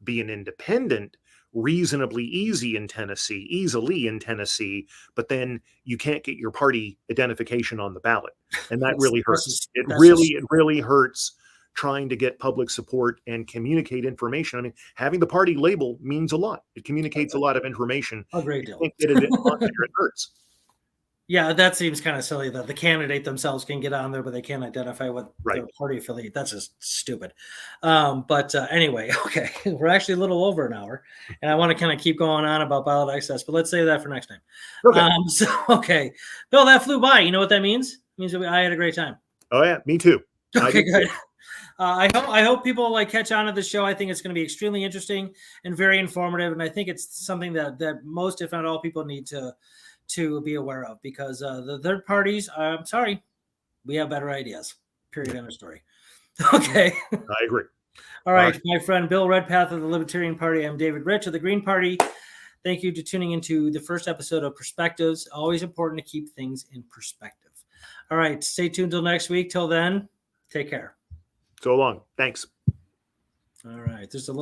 be an independent, reasonably easily in Tennessee, but then you can't get your party identification on the ballot, and that really hurts. It really hurts trying to get public support and communicate information. I mean, having the party label means a lot. It communicates a lot of information. A great deal. It hurts. Yeah, that seems kind of silly that the candidate themselves can get on there, but they can't identify what their party affiliate. That's just stupid. But anyway, okay, we're actually a little over an hour, and I want to kind of keep going on about ballot access, but let's save that for next time. Okay. Bill, that flew by. You know what that means? It means that I had a great time. Oh yeah, me too. Okay, good. I hope people like catch on to the show. I think it's going to be extremely interesting and very informative, and I think it's something that most, if not all, people need to be aware of, because the third parties, I'm sorry, we have better ideas. Period. End of story. Okay. I agree. All right. My friend Bill Redpath of the Libertarian Party. I'm David Rych of the Green Party. Thank you for tuning into the first episode of Perspectives. Always important to keep things in perspective. All right. Stay tuned till next week. Till then, take care. So long. Thanks. All right. There's a